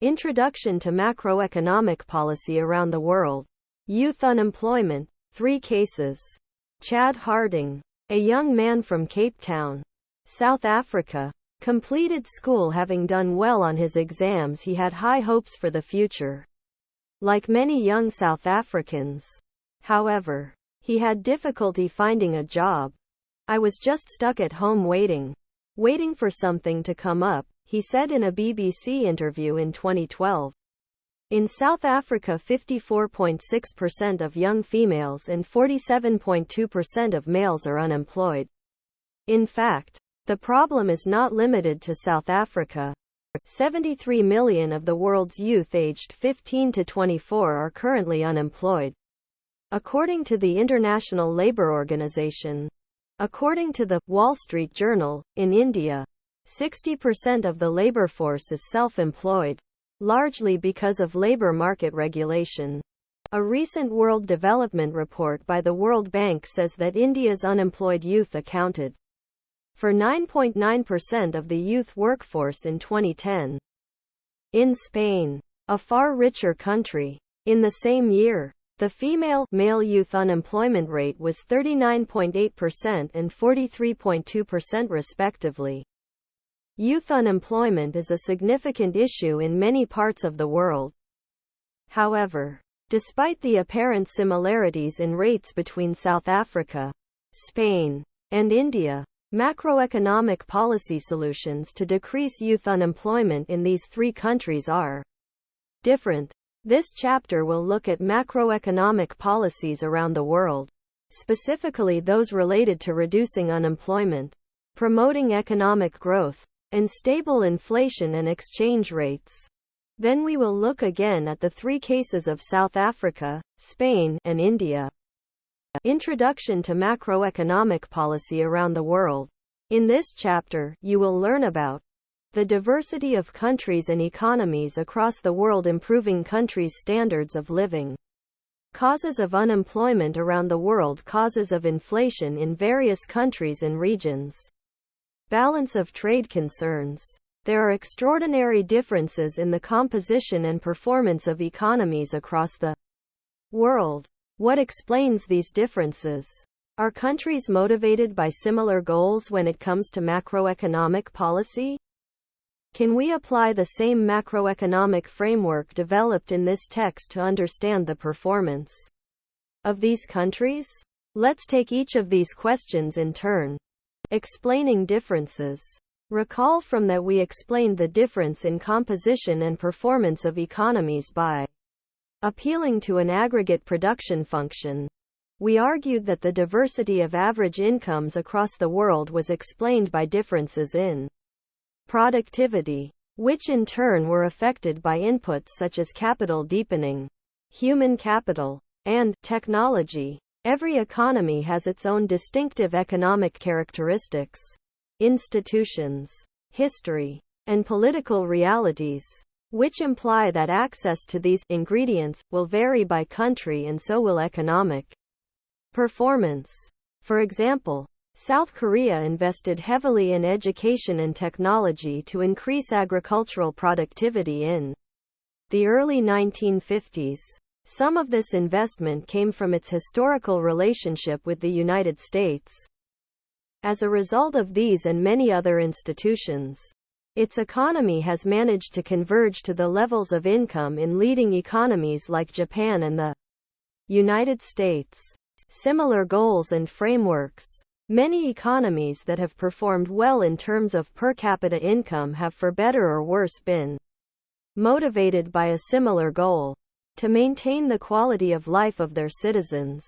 Introduction to Macroeconomic Policy Around the World. Youth Unemployment. 3 cases. Chad Harding, a young man from Cape Town, South Africa, completed school having done well on his exams. He had high hopes for the future. Like many young South Africans, however, he had difficulty finding a job. "I was just stuck at home waiting for something to come up," he said in a BBC interview in 2012. In South Africa, 54.6% of young females and 47.2% of males are unemployed. In fact, the problem is not limited to South Africa. 73 million of the world's youth aged 15 to 24 are currently unemployed, according to the International Labour Organization. According to the Wall Street Journal, in India, 60% of the labor force is self-employed, largely because of labor market regulation. A recent World Development Report by the World Bank says that India's unemployed youth accounted for 9.9% of the youth workforce in 2010. In Spain, a far richer country, in the same year, the female-male youth unemployment rate was 39.8% and 43.2% respectively. Youth unemployment is a significant issue in many parts of the world. However, despite the apparent similarities in rates between South Africa, Spain, and India, macroeconomic policy solutions to decrease youth unemployment in these 3 countries are different. This chapter will look at macroeconomic policies around the world, specifically those related to reducing unemployment, promoting economic growth, and stable inflation and exchange rates. Then we will look again at the 3 cases of South Africa, Spain, and India. Introduction to Macroeconomic Policy Around the World. In this chapter, you will learn about the diversity of countries and economies across the world improving countries' standards of living, causes of unemployment around the world, causes of inflation in various countries and regions, balance of trade concerns. There are extraordinary differences in the composition and performance of economies across the world. What explains these differences? Are countries motivated by similar goals when it comes to macroeconomic policy? Can we apply the same macroeconomic framework developed in this text to understand the performance of these countries? Let's take each of these questions in turn. Explaining differences. Recall from that we explained the difference in composition and performance of economies by appealing to an aggregate production function. We argued that the diversity of average incomes across the world was explained by differences in productivity, which in turn were affected by inputs such as capital deepening, human capital, and technology. Every economy has its own distinctive economic characteristics, institutions, history, and political realities, which imply that access to these ingredients will vary by country, and so will economic performance. For example, South Korea invested heavily in education and technology to increase agricultural productivity in the early 1950s. Some of this investment came from its historical relationship with the United States. As a result of these and many other institutions, its economy has managed to converge to the levels of income in leading economies like Japan and the United States. Similar goals and frameworks. Many economies that have performed well in terms of per capita income have, for better or worse, been motivated by a similar goal: to maintain the quality of life of their citizens.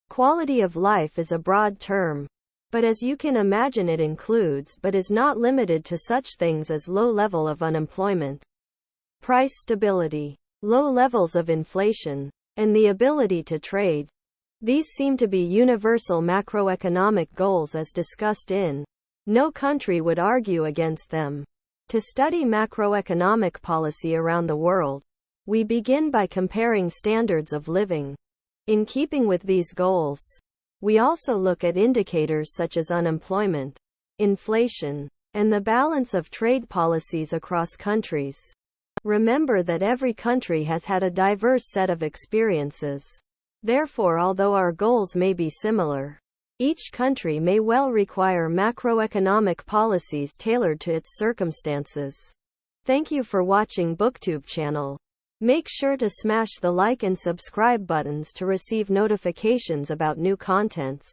Quality of life is a broad term, but as you can imagine, it includes but is not limited to such things as low level of unemployment, price stability, low levels of inflation, and the ability to trade. These seem to be universal macroeconomic goals as discussed in. No country would argue against them. To study macroeconomic policy around the world, we begin by comparing standards of living. In keeping with these goals, we also look at indicators such as unemployment, inflation, and the balance of trade policies across countries. Remember that every country has had a diverse set of experiences. Therefore, although our goals may be similar, each country may well require macroeconomic policies tailored to its circumstances. Thank you for watching BookTube channel. Make sure to smash the like and subscribe buttons to receive notifications about new contents.